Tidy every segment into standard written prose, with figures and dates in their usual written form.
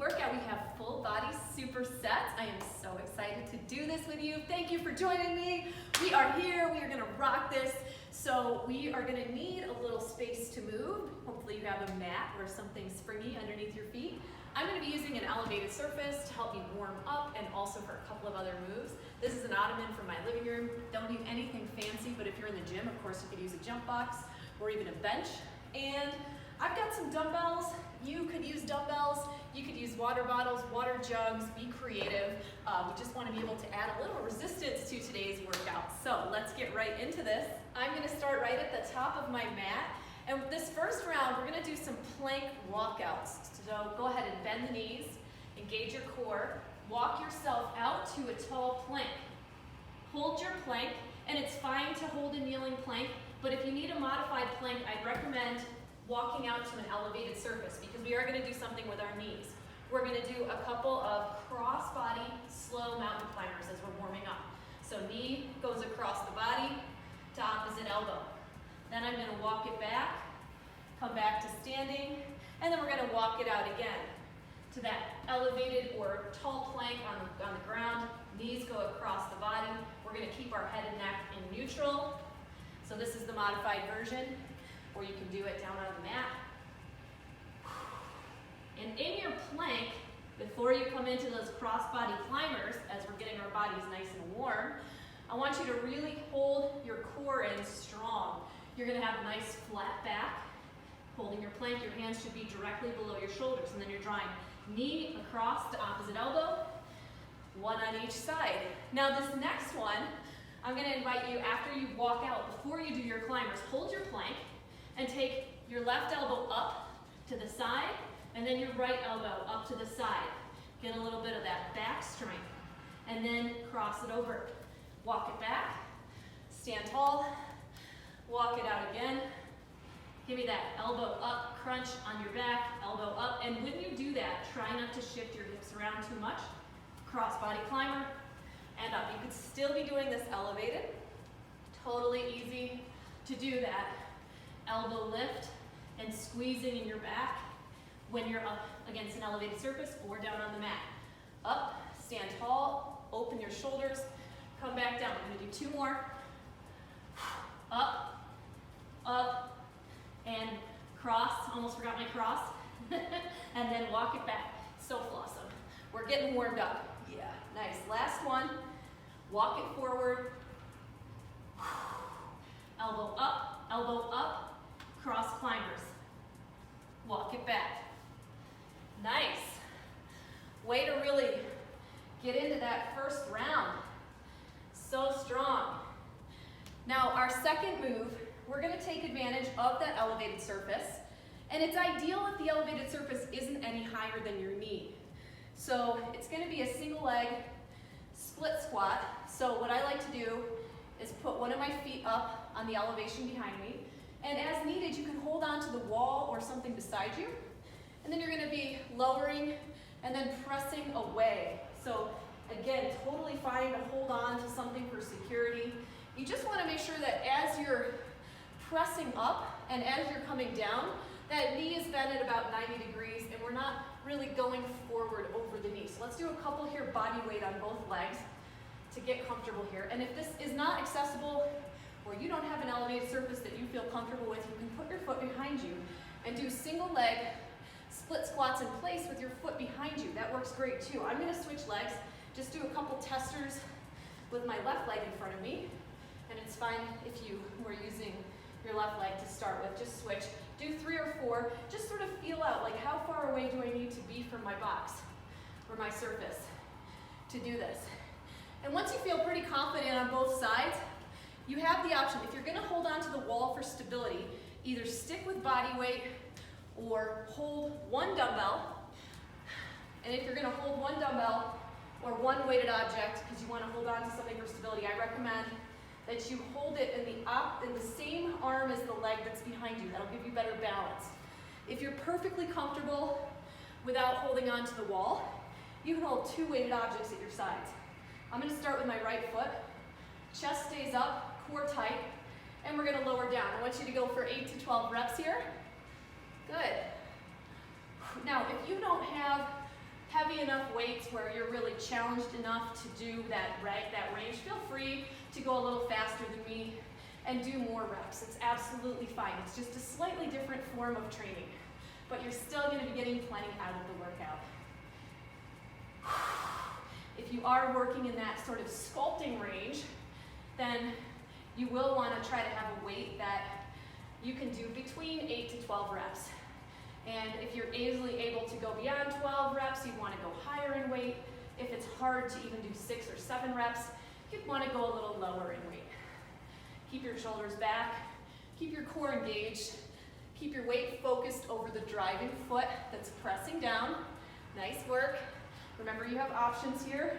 workout. We have full body supersets. I am so excited to do this with you. Thank you for joining me. We are here. We are going to rock this. So we are going to need a little space to move. Hopefully you have a mat or something springy underneath your feet. I'm going to be using an elevated surface to help me warm up and also for a couple of other moves. This is an ottoman from my living room. Don't need anything fancy, but if you're in the gym, of course, you could use a jump box or even a bench. And I've got some dumbbells. You could use dumbbells. You could use water bottles, water jugs. Be creative. We just want to be able to add a little resistance to today's workout. So let's get right into this. I'm going to start right at the top of my mat. And this first round, we're going to do some plank walkouts. So go ahead and bend the knees, engage your core, walk yourself out to a tall plank. Hold your plank, and it's fine to hold a kneeling plank, but if you need a modified plank, I'd recommend walking out to an elevated surface because we are going to do something with our knees. We're going to do a couple of cross-body slow mountain climbers as we're warming up. So knee goes across the body to opposite elbow. Then I'm going to walk it back, come back to standing, and then we're going to walk it out again to that elevated or tall plank on the ground. Knees go across the body. We're going to keep our head and neck in neutral. So this is the modified version, or you can do it down on the mat. And in your plank, before you come into those cross-body climbers, as we're getting our bodies nice and warm, I want you to really hold your core in strong. You're going to have a nice flat back. Holding your plank, your hands should be directly below your shoulders, and then you're drawing knee across to opposite elbow, one on each side. Now this next one, I'm going to invite you, after you walk out, before you do your climbers, hold your plank and take your left elbow up to the side, and then your right elbow up to the side. Get a little bit of that back strength, and then cross it over. Walk it back, stand tall, walk it out again. Give me that elbow up crunch on your back, elbow up. And when you do that, try not to shift your hips around too much. Cross-body climber and up. You could still be doing this elevated. Totally easy to do that. Elbow lift and squeezing in your back when you're up against an elevated surface or down on the mat. Up, stand tall, open your shoulders, come back down. We're going to do two more. Up, up, and cross, almost forgot my cross, and then walk it back. So awesome. We're getting warmed up. Yeah, nice. Last one, walk it forward, elbow up, cross climbers. Walk it back. Nice. Way to really get into that first round. So strong. Now our second move, we're going to take advantage of that elevated surface, and it's ideal if the elevated surface isn't any higher than your knee. So it's going to be a single leg split squat. So what I like to do is put one of my feet up on the elevation behind me, and as needed you can hold on to the wall or something beside you, and then you're going to be lowering and then pressing away. So again, totally fine to hold on to something for security. You just want to make sure that as you're pressing up and as you're coming down, that knee is bent at about 90 degrees and we're not really going forward over the knee. So let's do a couple here, body weight on both legs to get comfortable here. And if this is not accessible or you don't have an elevated surface that you feel comfortable with, you can put your foot behind you and do single leg split squats in place with your foot behind you. That works great too. I'm going to switch legs, just do a couple testers with my left leg in front of me. And it's fine if you were using your left leg to start with. Just switch. Do 3 or 4. Just sort of feel out, like how far away do I need to be from my box or my surface to do this. And once you feel pretty confident on both sides, you have the option. If you're going to hold on to the wall for stability, either stick with body weight or hold one dumbbell. And if you're going to hold one dumbbell or one weighted object because you want to hold on to something for stability, I recommend that you hold it in the same arm as the leg that's behind you. That'll give you better balance. If you're perfectly comfortable without holding on to the wall, you can hold 2 weighted objects at your sides. I'm going to start with my right foot. Chest stays up, core tight, and we're going to lower down. I want you to go for 8 to 12 reps here. Good. Now, if you don't have heavy enough weights where you're really challenged enough to do that range, feel free to go a little faster than me and do more reps. It's absolutely fine. It's just a slightly different form of training, but you're still going to be getting plenty out of the workout. If you are working in that sort of sculpting range, then you will want to try to have a weight that you can do between 8 to 12 reps. And if you're easily able to go beyond 12 reps, you'd want to go higher in weight. If it's hard to even do 6 or 7 reps, you'd want to go a little lower in weight. Keep your shoulders back, keep your core engaged, keep your weight focused over the driving foot that's pressing down. Nice work. Remember, you have options here.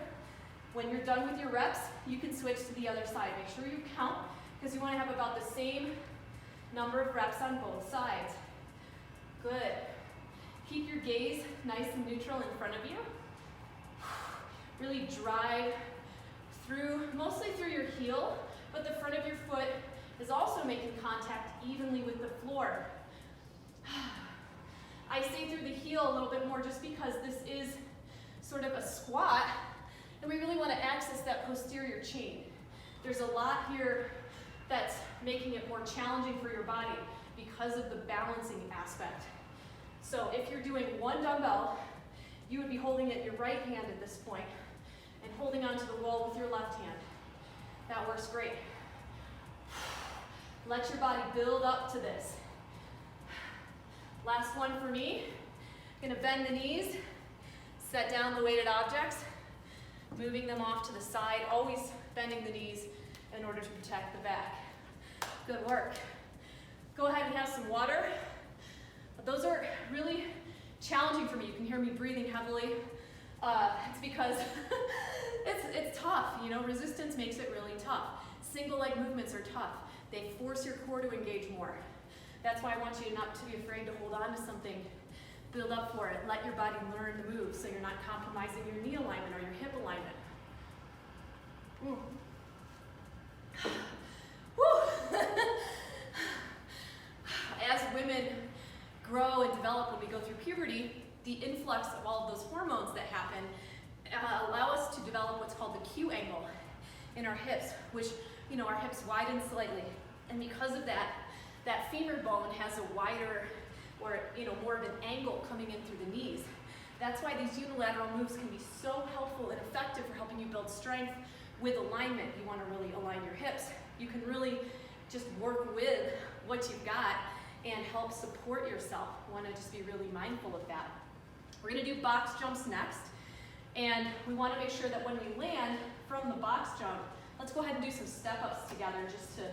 When you're done with your reps, you can switch to the other side. Make sure you count, because you want to have about the same number of reps on both sides. Good. Keep your gaze nice and neutral in front of you. Really drive through, mostly through your heel, but the front of your foot is also making contact evenly with the floor. I say through the heel a little bit more just because this is sort of a squat, and we really want to access that posterior chain. There's a lot here that's making it more challenging for your body because of the balancing aspect. So if you're doing one dumbbell, you would be holding it in your right hand at this point and holding onto the wall with your left hand. That works great. Let your body build up to this. Last one for me. I'm gonna bend the knees, set down the weighted objects, moving them off to the side, always bending the knees in order to protect the back. Good work. Go ahead and have some water. Those are really challenging for me. You can hear me breathing heavily. It's because it's tough, you know, resistance makes it really tough. Single leg movements are tough. They force your core to engage more. That's why I want you not to be afraid to hold on to something. Build up for it. Let your body learn the move so you're not compromising your knee alignment or your hip alignment. As women grow and develop when we go through puberty, the influx of all of those hormones that happen allow us to develop what's called the Q angle in our hips, which, you know, our hips widen slightly. And because of that, that femur bone has a wider, or, you know, more of an angle coming in through the knees. That's why these unilateral moves can be so helpful and effective for helping you build strength with alignment. You want to really align your hips. You can really just work with what you've got and help support yourself. You want to just be really mindful of that. We're going to do box jumps next, and we want to make sure that when we land from the box jump, let's go ahead and do some step-ups together just to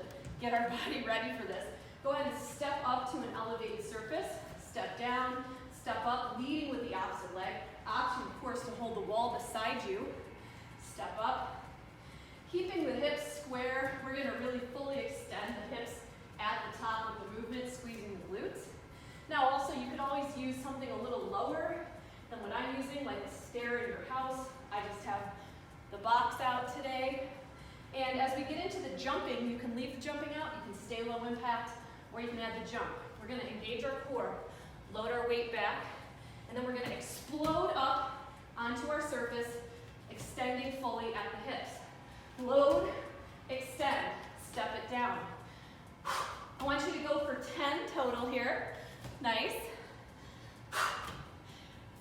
get our body ready for this. Go ahead and step up to an elevated surface, step down, step up, leading with the opposite leg. Option, of course, to hold the wall beside you. Step up. Keeping the hips square, we're going to really fully extend the hips at the top of the movement, squeezing the glutes. Now also, you could always use something a little lower than what I'm using, like a stair in your house. I just have the box out today. And as we get into the jumping, you can leave the jumping out, you can stay low impact, or you can add the jump. We're going to engage our core, load our weight back, and then we're going to explode up onto our surface, extending fully at the hips. Load, extend, step it down. I want you to go for 10 total here. Nice.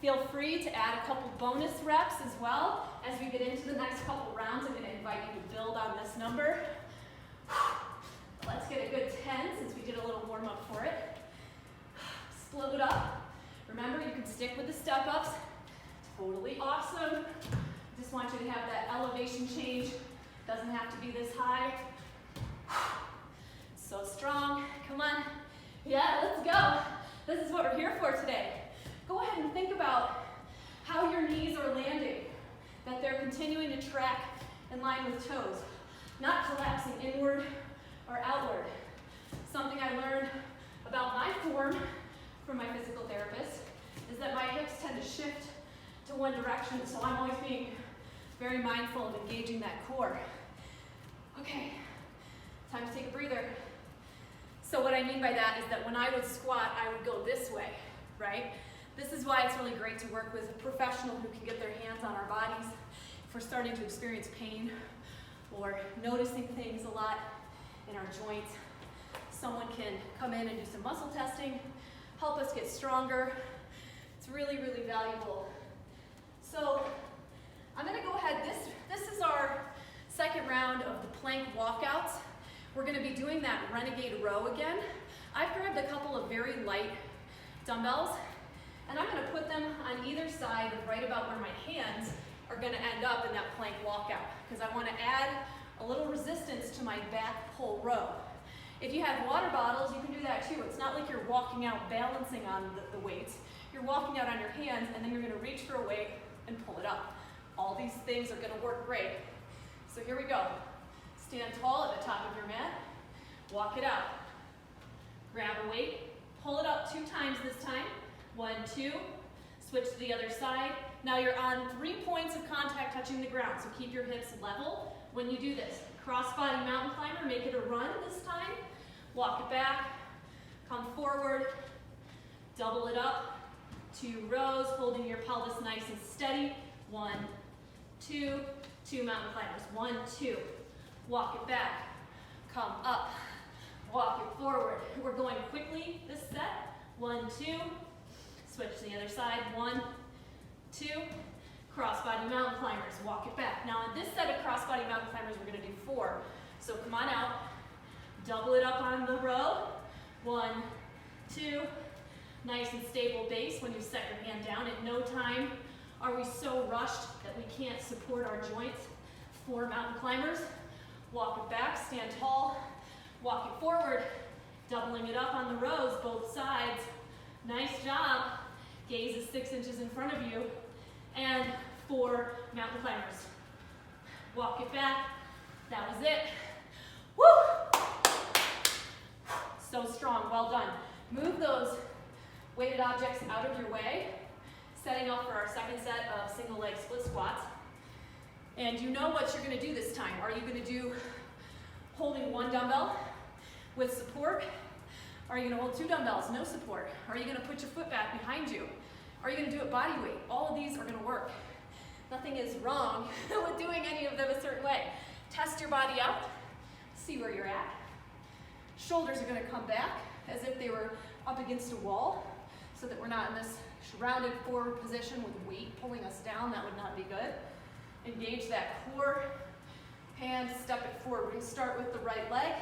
Feel free to add a couple bonus reps as well. As we get into the next couple rounds, I'm going to invite you to build on this number. Let's get a good 10 since we did a little warm up for it. Explode up. Remember, you can stick with the step ups. Totally awesome. Just want you to have that elevation change. Doesn't have to be this high. So strong. Come on. Yeah, let's go. This is what we're here for today. Go ahead and think about how your knees are landing, that they're continuing to track in line with toes, not collapsing inward or outward. Something I learned about my form from my physical therapist is that my hips tend to shift to one direction, so I'm always being very mindful of engaging that core. Okay, time to take a breather. So what I mean by that is that when I would squat, I would go this way, right? This is why it's really great to work with a professional who can get their hands on our bodies. If we're starting to experience pain or noticing things a lot in our joints, someone can come in and do some muscle testing, help us get stronger. It's really, really valuable. So I'm going to go ahead. This is our second round of the plank walkouts. We're going to be doing that Renegade row again. I've grabbed a couple of very light dumbbells, and I'm going to put them on either side of right about where my hands are going to end up in that plank walkout, because I want to add a little resistance to my back pull row. If you have water bottles, you can do that too. It's not like you're walking out balancing on the weights. You're walking out on your hands, and then you're going to reach for a weight and pull it up. All these things are going to work great. So here we go. Stand tall at the top of your mat. Walk it out. Grab a weight. Pull it up 2 times this time. 1, 2. Switch to the other side. Now you're on 3 points of contact touching the ground, so keep your hips level when you do this. Cross-body mountain climber, make it a run this time. Walk it back. Come forward. Double it up. 2 rows, holding your pelvis nice and steady. 1, 2. 2 mountain climbers. 1, 2. Walk it back. Come up. Walk it forward. We're going quickly this set. 1, 2. Switch to the other side. 1, 2. Cross-body mountain climbers. Walk it back. Now on this set of cross-body mountain climbers, we're going to do 4. So come on out. Double it up on the row. 1, 2. Nice and stable base when you set your hand down. At no time are we so rushed that we can't support our joints. 4 mountain climbers. Walk it back, stand tall. Walk it forward, doubling it up on the rows, both sides. Nice job. Gaze is 6 inches in front of you. And 4 mountain climbers. Walk it back. That was it. Woo! So strong, well done. Move those weighted objects out of your way, setting up for our second set of single leg split squats. And you know what you're going to do this time. Are you going to do holding 1 dumbbell with support? Are you going to hold 2 dumbbells, no support? Are you going to put your foot back behind you? Are you going to do it body weight? All of these are going to work. Nothing is wrong with doing any of them a certain way. Test your body out, see where you're at. Shoulders are going to come back as if they were up against a wall, so that we're not in this rounded forward position with weight pulling us down. That would not be good. Engage that core. Hand, step it forward. We're going to start with the right leg,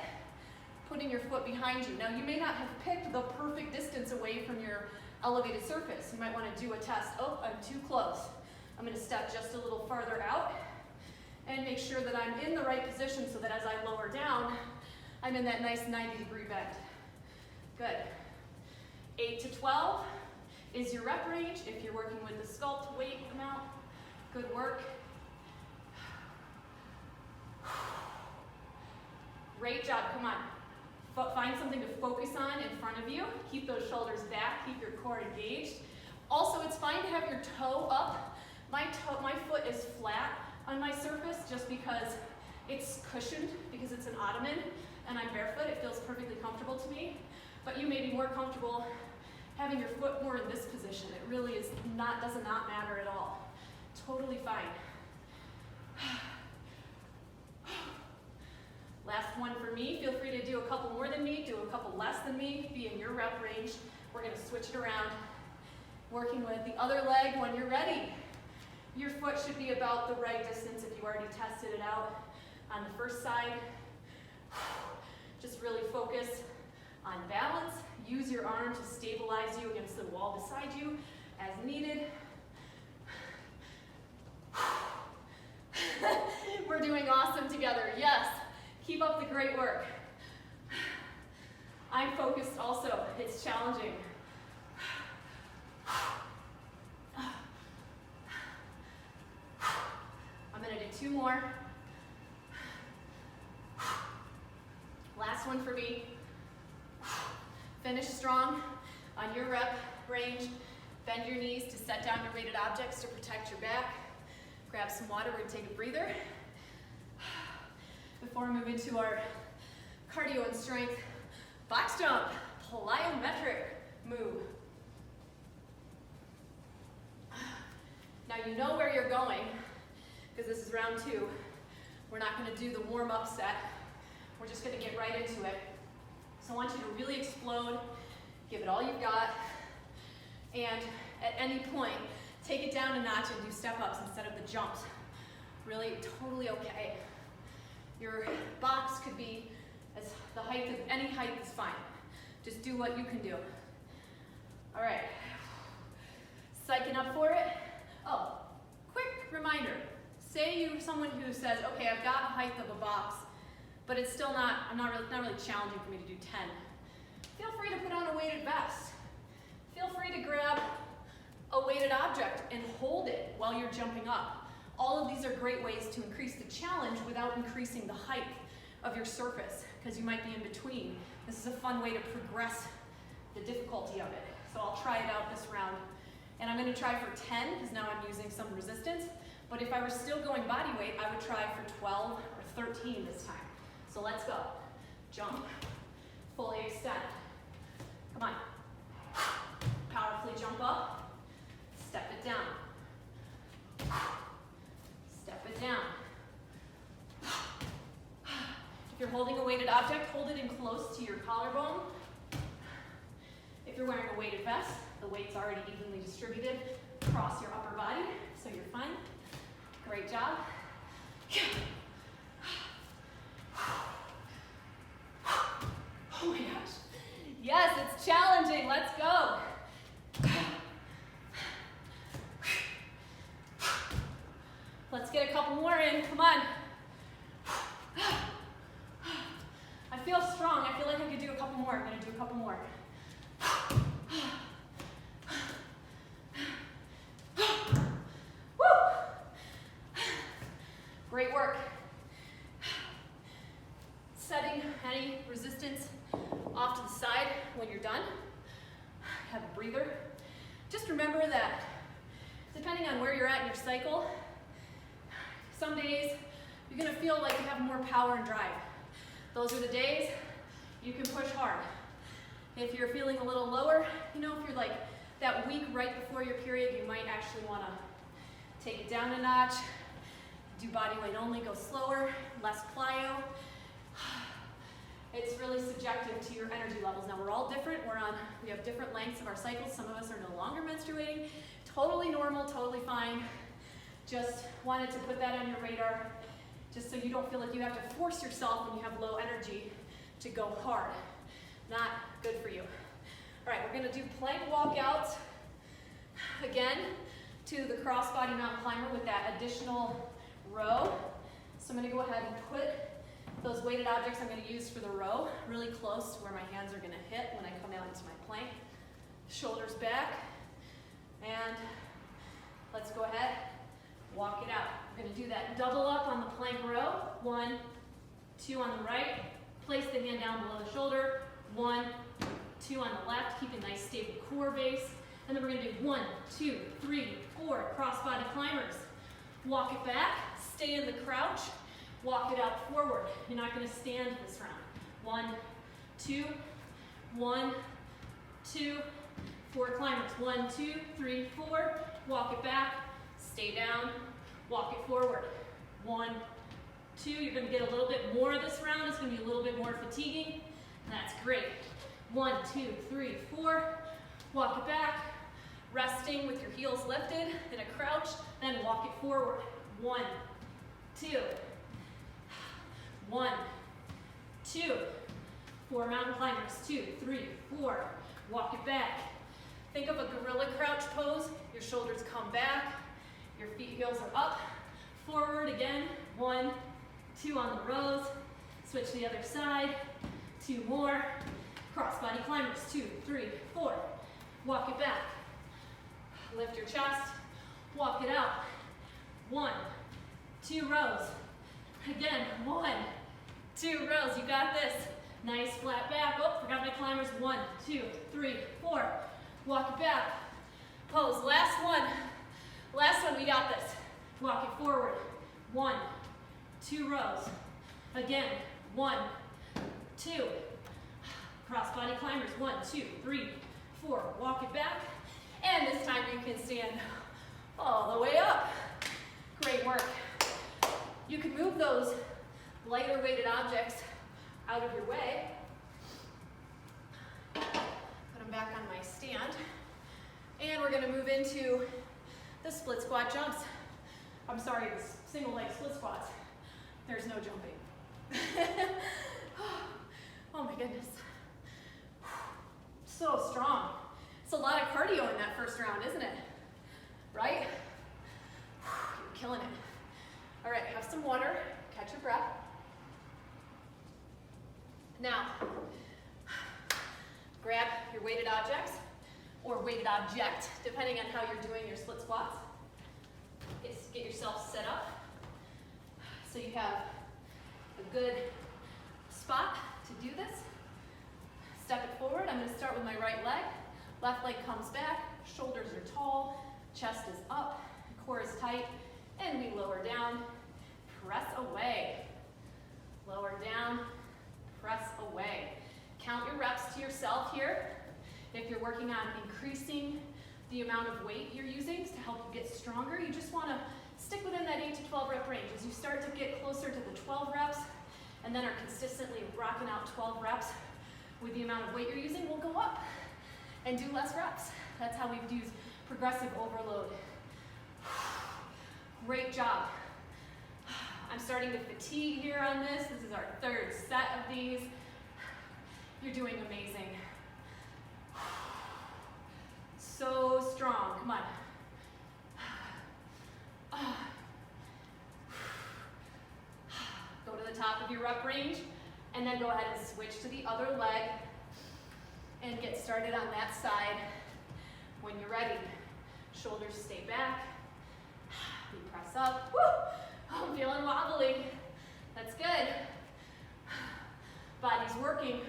putting your foot behind you. Now you may not have picked the perfect distance away from your elevated surface. You might want to do a test. Oh, I'm too close. I'm going to step just a little farther out and make sure that I'm in the right position so that as I lower down, I'm in that nice 90-degree bend. Good. 8 to 12 is your rep range if you're working with the Sculpt weight amount. Good work. Great job, come on. Find something to focus on in front of you. Keep those shoulders back, keep your core engaged. Also, it's fine to have your toe up. My foot is flat on my surface just because it's cushioned, because it's an ottoman, and I'm barefoot. It feels perfectly comfortable to me. But you may be more comfortable having your foot more in this position. It really does not matter at all. Totally fine. Last one for me. Feel free to do a couple more than me, do a couple less than me, be in your rep range. We're going to switch it around. Working with the other leg when you're ready. Your foot should be about the right distance if you already tested it out on the first side. Just really focus on balance. Use your arm to stabilize you against the wall beside you as needed. We're doing awesome together. Yes. Keep up the great work. I'm focused also. It's challenging. I'm going to do 2 more. Last one for me. Finish strong on your rep range. Bend your knees to set down your weighted objects to protect your back. Grab some water. We're going to take a breather. Before we move into our cardio and strength box jump, plyometric move. you know where you're going, because this is round 2. We're not going to do the warm-up set. We're just going to get right into it. So I want you to really explode, give it all you've got, and at any point, take it down a notch and do step-ups instead of the jumps. Really, totally okay. Your box could be as the height of any height is fine. Just do what you can do. All right. Psyching up for it. Oh, quick reminder. Say you're someone who says, okay, I've got a height of a box, but it's still not really challenging for me to do 10. Feel free to put on a weighted vest. Feel free to grab a weighted object and hold it while you're jumping up. All of these are great ways to increase the challenge without increasing the height of your surface, because you might be in between. This is a fun way to progress the difficulty of it. So I'll try it out this round. And I'm going to try for 10, because now I'm using some resistance. But if I were still going body weight, I would try for 12 or 13 this time. So let's go. Jump. Fully extend. Come on. Powerfully jump up. Step it down. Step it down. If you're holding a weighted object, hold it in close to your collarbone. If you're wearing a weighted vest, the weight's already evenly distributed across your upper body, so you're fine. Great job. Oh my gosh. Yes, it's challenging. Let's go. Let's get a couple more in. Come on. I feel strong. I feel like I could do a couple more. I'm going to do a couple more. Woo! Great work. Setting any resistance off to the side when you're done. Have a breather. Just remember that depending on where you're at in your cycle, some days you're going to feel like you have more power and drive. Those are the days you can push hard. If you're feeling a little lower, if you're like that week right before your period, you might actually want to take it down a notch, do body weight only, go slower, less plyo. It's really subjective to your energy levels. Now we're all different. We have different lengths of our cycles. Some of us are no longer menstruating. Totally normal, totally fine. Just wanted to put that on your radar, just so you don't feel like you have to force yourself when you have low energy to go hard. Not good for you. All right, we're going to do plank walkouts again to the crossbody mountain climber with that additional row. So I'm going to go ahead and put those weighted objects I'm going to use for the row really close to where my hands are going to hit when I come out into my plank. Shoulders back, and let's go ahead, walk it out. We're going to do that double up on the plank row. 1, 2 on the right. Place the hand down below the shoulder. 1, 2 on the left. Keep a nice stable core base. And then we're going to do 1, 2, 3, 4 crossbody climbers. Walk it back. Stay in the crouch. Walk it out forward. You're not going to stand this round. 1, 2, 1, 2, 4 climbers. 1, 2, 3, 4. Walk it back. Stay down. Walk it forward. 1, 2. You're going to get a little bit more this round. It's going to be a little bit more fatiguing. That's great. 1, 2, 3, 4. Walk it back. Resting with your heels lifted in a crouch. Then walk it forward. 1, 2. 1, 2. 4 mountain climbers. 2, 3, 4. Walk it back. Think of a gorilla crouch pose. Your shoulders come back. Your heels are up. Forward again. 1, 2 on the rows. Switch to the other side. 2 more. Crossbody climbers. 2, 3, 4. Walk it back. Lift your chest. Walk it out. 1, 2 rows. Again, 1, 2 rows. You got this. Nice flat back. Oh, forgot my climbers. 1, 2, 3, 4. Walk it back. Pose. Last one. Last one. We got this. Walk it forward. 1, 2 rows. Again. 1, 2. Crossbody climbers. 1, 2, 3, 4. Walk it back. And this time you can stand all the way up. Great work. You can move those lighter weighted objects out of your way. Put them back on my stand. And we're gonna move into the split squat jumps. I'm sorry, the single leg split squats. There's no jumping. Oh my goodness. So strong. It's a lot of cardio in that first round, isn't it? Right? You're killing it. All right, have some water, catch your breath. Now, grab your weighted objects, or weighted object, depending on how you're doing your split squats. Get yourself set up so you have a good spot to do this. Step it forward. I'm going to start with my right leg. Left leg comes back, shoulders are tall, chest is up, core is tight, and we lower down, press away. Lower down, press away. Count your reps to yourself here. If you're working on increasing the amount of weight you're using to help you get stronger, you just want to stick within that 8 to 12 rep range. As you start to get closer to the 12 reps and then are consistently rocking out 12 reps with the amount of weight you're using, we'll go up and do less reps. That's how we've used progressive overload. Great job. I'm starting to fatigue here on this. This is our third set of these. You're doing amazing. So strong, come on. Go to the top of your rep range and then go ahead and switch to the other leg and get started on that side when you're ready. Shoulders stay back, we press up. Woo! Oh, I'm feeling wobbly. That's good. Body's working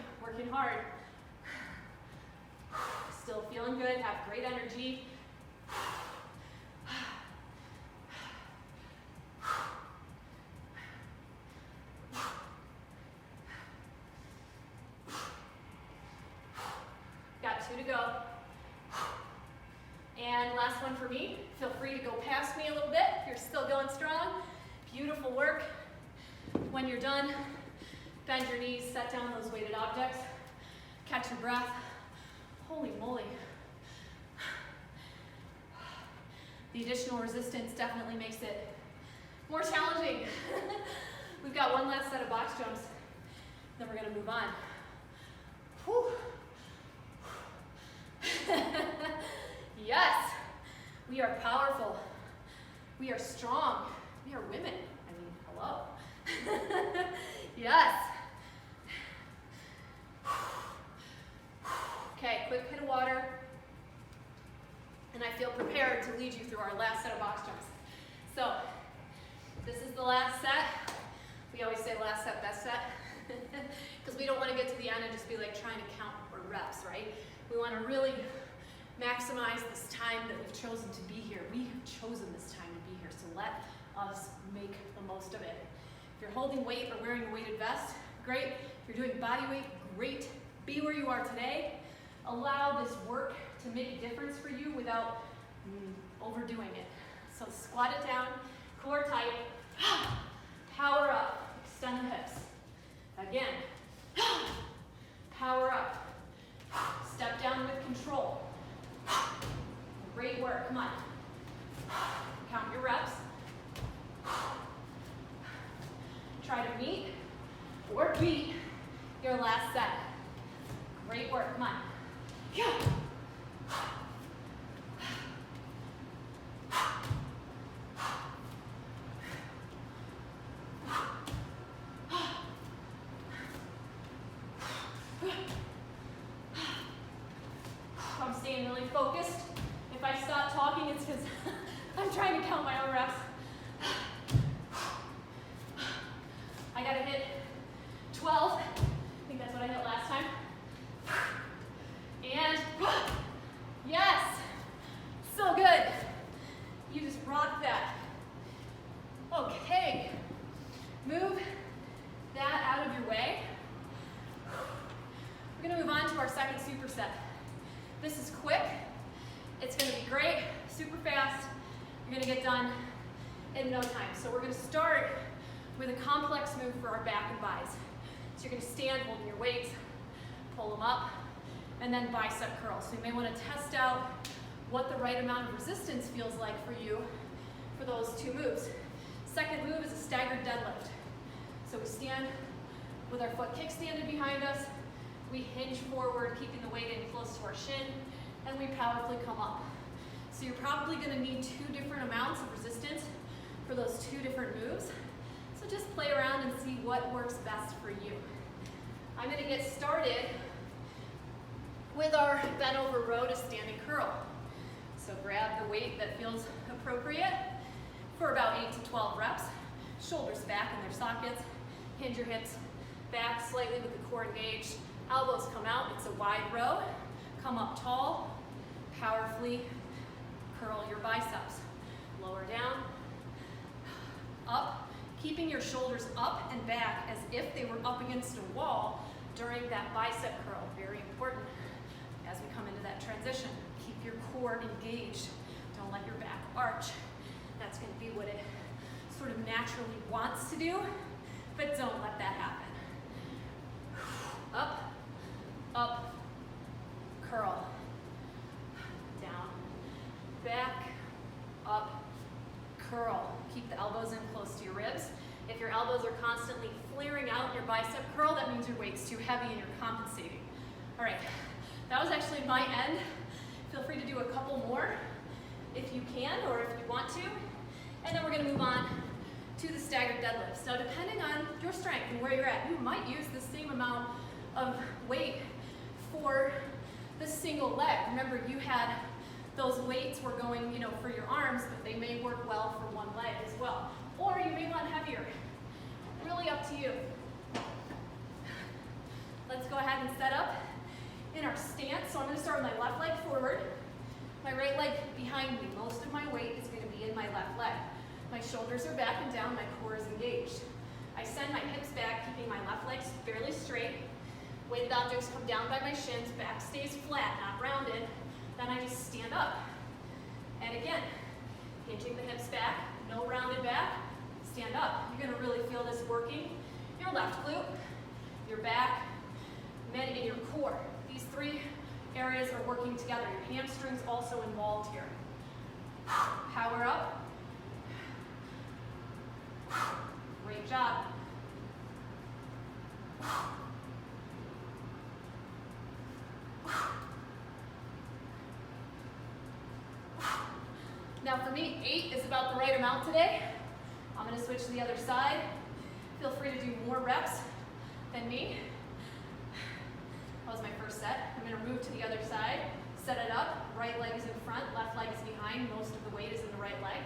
hard. Still feeling good, have great energy. Got 2 to go. And last one for me. Feel free to go past me a little bit if you're still going strong. Beautiful work. When you're done, bend your knees, set down those weighted objects, catch your breath. Holy moly. The additional resistance definitely makes it more challenging. We've got one last set of box jumps, then we're gonna move on. Whew. Yes, we are powerful. We are strong. We are women. I mean, hello. Yes. Okay, quick hit of water. And I feel prepared to lead you through our last set of box jumps. So, this is the last set. We always say last set, best set. Because we don't want to get to the end and just be like trying to count our reps, right? We want to really maximize this time that we've chosen to be here. We have chosen this time to be here, so let us make the most of it. If you're holding weight or wearing a weighted vest, great. If you're doing body weight, great. Be where you are today. Allow this work to make a difference for you without overdoing it. So squat it down, core tight, power up, extend the hips. Again, power up, step down with control. Great work, come on. Count your reps. Try to meet or beat your last set. Great work, come on. Yeah. I'm staying really focused. If I stop talking, it's because I'm trying to count my own reps. I gotta hit 12. I think that's what I hit last time. And yes, so good. You just rocked that. Okay, move that out of your way. We're gonna move on to our second superset. This is quick. It's gonna be great, super fast. You're gonna get done in no time. So we're gonna start with a complex move for our back and buys. So you're gonna stand holding your weights, pull them up, and then bicep curl. So you may wanna test out what the right amount of resistance feels like for you for those two moves. Second move is a staggered deadlift. So we stand with our foot kickstanded behind us, we hinge forward, keeping the weight in close to our shin, and we powerfully come up. So you're probably gonna need two different amounts of resistance for those two different moves. So just play around and see what works best for you. I'm gonna get started with our bent over row to standing curl. So grab the weight that feels appropriate for about 8 to 12 reps. Shoulders back in their sockets. Hinge your hips back slightly with the core engaged. Elbows come out, it's a wide row. Come up tall, powerfully curl your biceps. Lower down, up, keeping your shoulders up and back as if they were up against a wall during that bicep curl. Very important as we come into that transition. Keep your core engaged. Don't let your back arch. That's going to be what it sort of naturally wants to do, but don't let that happen. Up, up, curl. Down, back, up, curl. Keep the elbows in close to your ribs. If your elbows are constantly flaring out in your bicep curl, that means your weight's too heavy and you're compensating. All right, that was actually my end. Feel free to do a couple more if you can or if you want to. And then we're gonna move on to the staggered deadlifts. Now, depending on your strength and where you're at, you might use the same amount of weight for the single leg. Remember, you had those weights were going, for your arms, but they may work well for one leg as well. Or you may want heavier. Really up to you. Let's go ahead and set up in our stance. So I'm going to start with my left leg forward, my right leg behind me. Most of my weight is going to be in my left leg. My shoulders are back and down, my core is engaged. I send my hips back, keeping my left leg fairly straight. Weighted objects come down by my shins, back stays flat, not rounded. Then I just stand up. And again, hinging the hips back, no rounded back, stand up. You're gonna really feel this working your left glute, your back, mid, and your core. These three areas are working together. Your hamstrings also involved here. Power up. Great job. Now for me, 8 is about the right amount today. I'm gonna switch to the other side. Feel free to do more reps than me. That was my first set. I'm gonna move to the other side, set it up. Right leg is in front, left leg is behind. Most of the weight is in the right leg.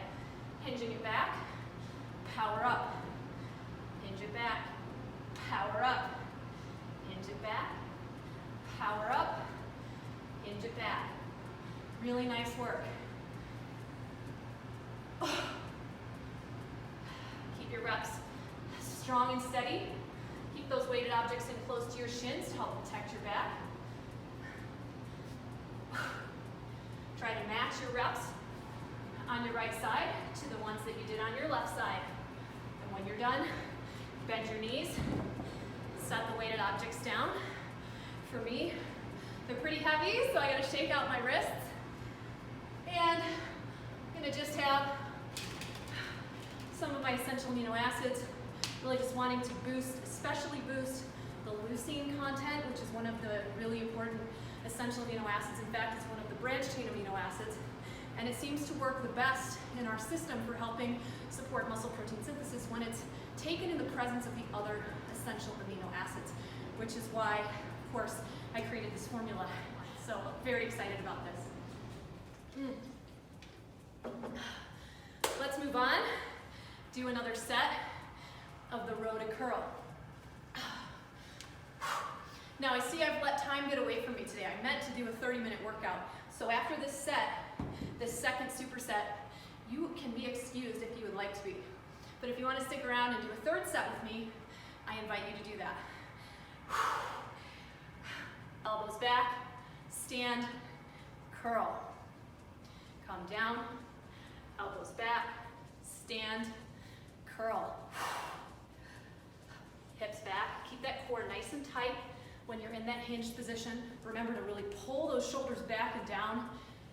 Hinging it back, power up. Hinge it back, power up. Hinge it back, power up. Hinge it back. Really nice work. Keep your reps strong and steady. Keep those weighted objects in close to your shins to help protect your back. Try to match your reps on your right side to the ones that you did on your left side. And when you're done, bend your knees, set the weighted objects down. For me, they're pretty heavy, so I gotta shake out my wrists. And I'm gonna just have some of my essential amino acids, really just wanting to boost, especially boost the leucine content, which is one of the really important essential amino acids. In fact, it's one of the branched chain amino acids. And it seems to work the best in our system for helping support muscle protein synthesis when it's taken in the presence of the other essential amino acids, which is why, of course, I created this formula. So very excited about this. Let's move on. Do another set of the row to curl. Now I see I've let time get away from me today. I meant to do a 30-minute workout. So after this set, this second superset, you can be excused if you would like to be. But if you want to stick around and do a third set with me, I invite you to do that. Elbows back, stand, curl. Come down, elbows back, stand, curl. Hips back, keep that core nice and tight when you're in that hinged position. Remember to really pull those shoulders back and down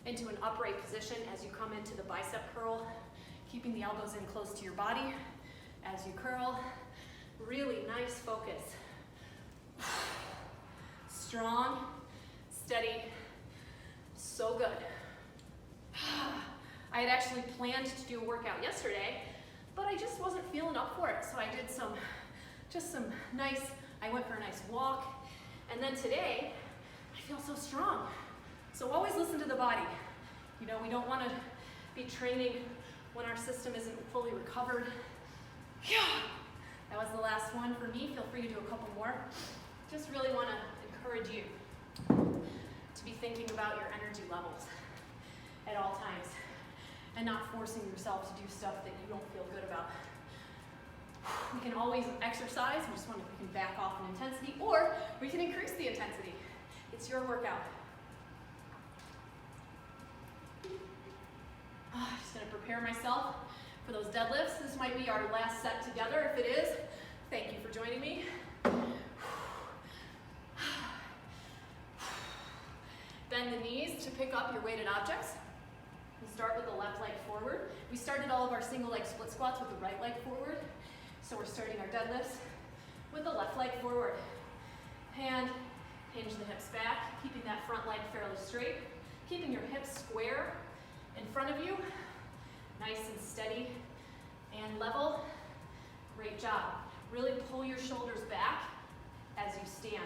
into an upright position as you come into the bicep curl, keeping the elbows in close to your body as you curl. Really nice focus. Strong, steady, so good. I had actually planned to do a workout yesterday, but I just wasn't feeling up for it. So I did I went for a nice walk. And then today, I feel so strong. So always listen to the body. You know, we don't want to be training when our system isn't fully recovered. Yeah. That was the last one for me. Feel free to do a couple more. Just really want to encourage you to be thinking about your energy levels at all times and not forcing yourself to do stuff that you don't feel good about. We can always exercise. We just want to, we can back off in intensity, or we can increase the intensity. It's your workout. Just going to prepare myself for those deadlifts. This might be our last set together. If it is, thank you for joining me. Bend the knees to pick up your weighted objects. We start with the left leg forward. We started all of our single leg split squats with the right leg forward. So we're starting our deadlifts with the left leg forward. And hinge the hips back, keeping that front leg fairly straight, keeping your hips square in front of you, nice and steady and level. Great job. Really pull your shoulders back as you stand.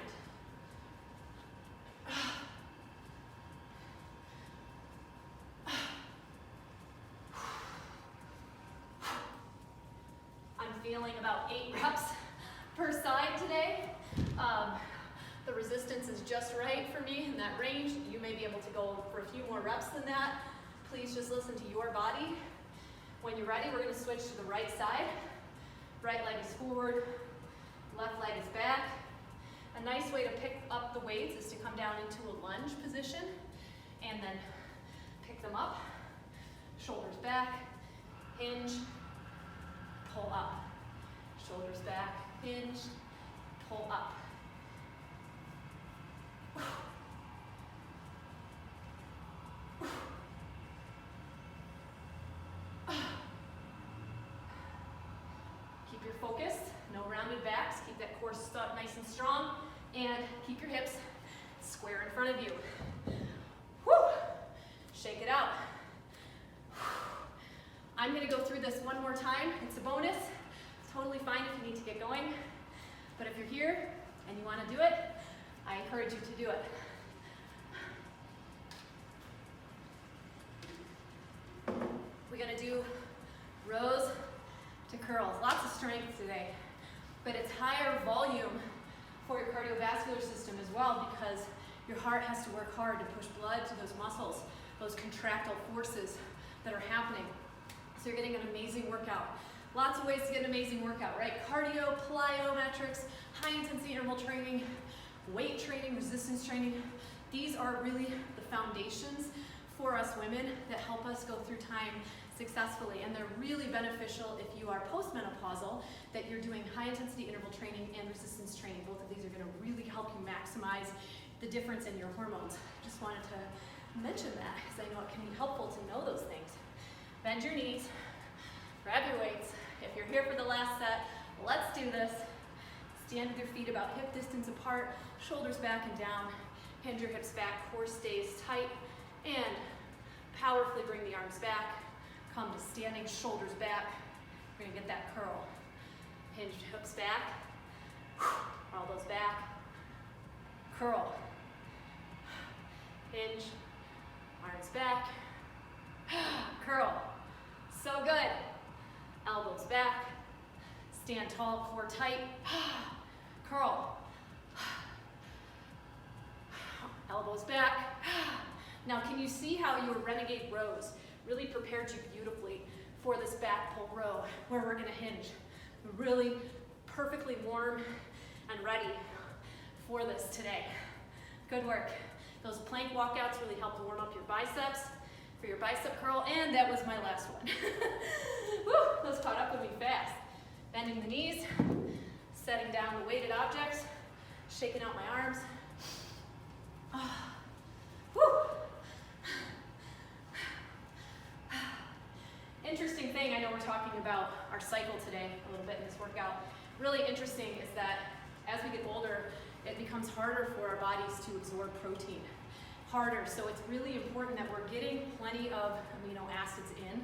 Feeling about 8 reps per side today. The resistance is just right for me in that range. You may be able to go for a few more reps than that. Please just listen to your body. When you're ready, we're going to switch to the right side. Right leg is forward, left leg is back. A nice way to pick up the weights is to come down into a lunge position and then pick them up. Shoulders back, hinge, pull up. Shoulders back, hinge, pull up. Keep your focus, no rounded backs. Keep that core stuck nice and strong, and keep your hips square in front of you. Woo! Shake it out. I'm going to go through this one more time. It's a bonus. Totally fine if you need to get going. But if you're here and you want to do it, I encourage you to do it. We're going to do rows to curls. Lots of strength today. But it's higher volume for your cardiovascular system as well, because your heart has to work hard to push blood to those muscles, those contractile forces that are happening. So you're getting an amazing workout. Lots of ways to get an amazing workout, right? Cardio, plyometrics, high intensity interval training, weight training, resistance training. These are really the foundations for us women that help us go through time successfully. And they're really beneficial if you are postmenopausal, that you're doing high intensity interval training and resistance training. Both of these are gonna really help you maximize the difference in your hormones. Just wanted to mention that because I know it can be helpful to know those things. Bend your knees, grab your weights. If you're here for the last set, let's do this. Stand with your feet about hip distance apart, shoulders back and down. Hinge your hips back, core stays tight, and powerfully bring the arms back. Come to standing, shoulders back. We're gonna get that curl. Hinge hips back, elbows back, curl. Hinge, arms back, curl. So good. Elbows back, stand tall, core tight, curl. Elbows back. Now can you see how your Renegade rows really prepared you beautifully for this back pull row where we're gonna hinge. Really perfectly warm and ready for this today. Good work. Those plank walkouts really help warm up your biceps. for your bicep curl, and that was my last one. Woo, those caught up with me fast. Bending the knees, setting down the weighted objects, shaking out my arms. Woo. Interesting thing, I know we're talking about our cycle today a little bit in this workout. Really interesting is that as we get older, it becomes harder for our bodies to absorb protein. Harder, so it's really important that we're getting plenty of amino acids in.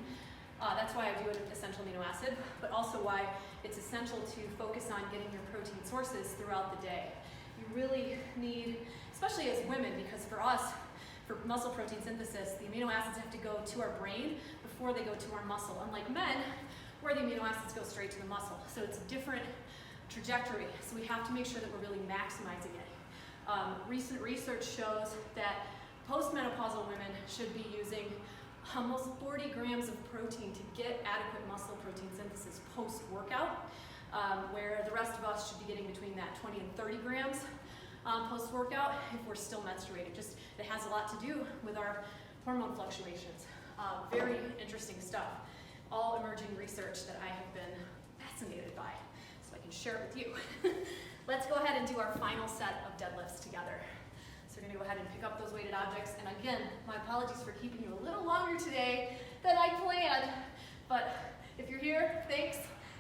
That's why I do an essential amino acid, but also why it's essential to focus on getting your protein sources throughout the day. You really need, especially as women, because for us, for muscle protein synthesis, the amino acids have to go to our brain before they go to our muscle, unlike men, where the amino acids go straight to the muscle. So it's a different trajectory, so we have to make sure that we're really maximizing it. Recent research shows that postmenopausal women should be using almost 40 grams of protein to get adequate muscle protein synthesis post-workout, where the rest of us should be getting between that 20 and 30 grams post-workout if we're still menstruating. Just, it has a lot to do with our hormone fluctuations. Very interesting stuff. All emerging research that I have been fascinated by, so I can share it with you. Let's go ahead and do our final set of deadlifts together. So we're gonna go ahead and pick up those weighted objects. And again, my apologies for keeping you a little longer today than I planned. But if you're here, thanks.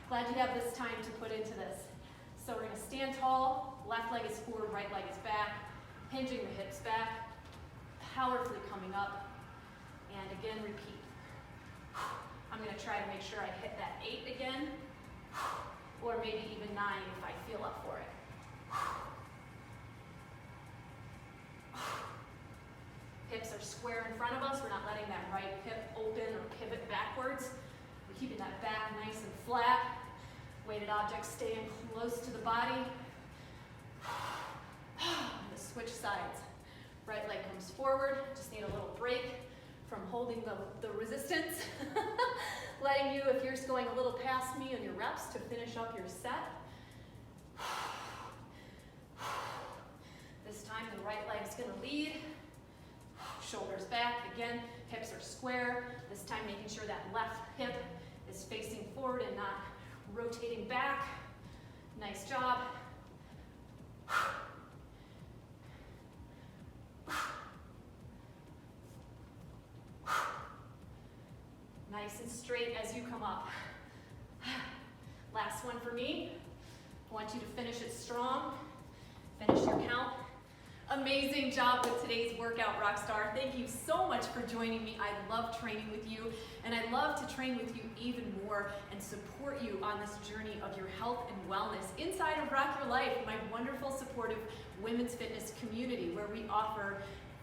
Glad you have this time to put into this. So we're gonna stand tall, left leg is forward, right leg is back, hinging the hips back, powerfully coming up, and again, repeat. I'm gonna try to make sure I hit that 8 again, or maybe even 9 if I feel up for it. Hips are square in front of us. We're not letting that right hip open or pivot backwards. We're keeping that back nice and flat. Weighted objects staying close to the body. I'm gonna switch sides. Right leg comes forward. Just need a little break from holding the resistance. Letting you, if you're just going a little past me on your reps, to finish up your set. This time the right leg's gonna lead. Shoulders back, again, hips are square. This time making sure that left hip is facing forward and not rotating back. Nice job. Nice and straight as you come up. Last one for me. I want you to finish it strong. Finish your count. Amazing job with today's workout, Rockstar. Thank you so much for joining me. I love training with you, and I love to train with you even more and support you on this journey of your health and wellness inside of Rock Your Life, my wonderful, supportive women's fitness community, where we offer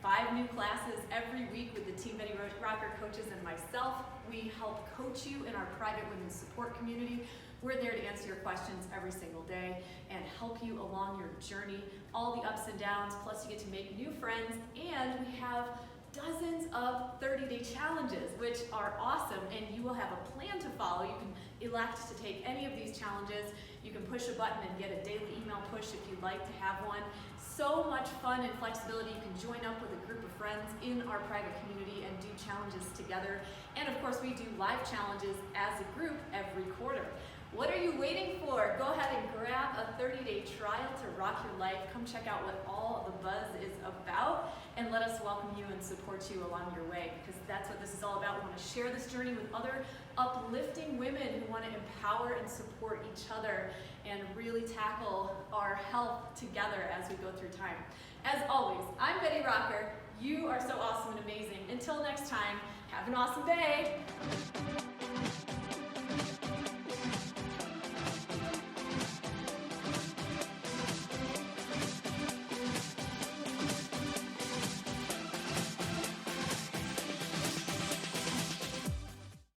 5 new classes every week with the Team Betty Rocker coaches and myself. We help coach you in our private women's support community. We're there to answer your questions every single day and help you along your journey, all the ups and downs, plus you get to make new friends, and we have dozens of 30-day challenges, which are awesome, and you will have a plan to follow. You can elect to take any of these challenges. You can push a button and get a daily email push if you'd like to have one. So much fun and flexibility. You can join up with a group of friends in our private community and do challenges together. And of course, we do live challenges as a group every quarter. What are you waiting for? Go ahead and grab a 30-day trial to rock your life. Come check out what all the buzz is about, and let us welcome you and support you along your way, because that's what this is all about. We want to share this journey with other uplifting women who want to empower and support each other and really tackle our health together as we go through time. As always, I'm Betty Rocker. You are so awesome and amazing. Until next time, have an awesome day.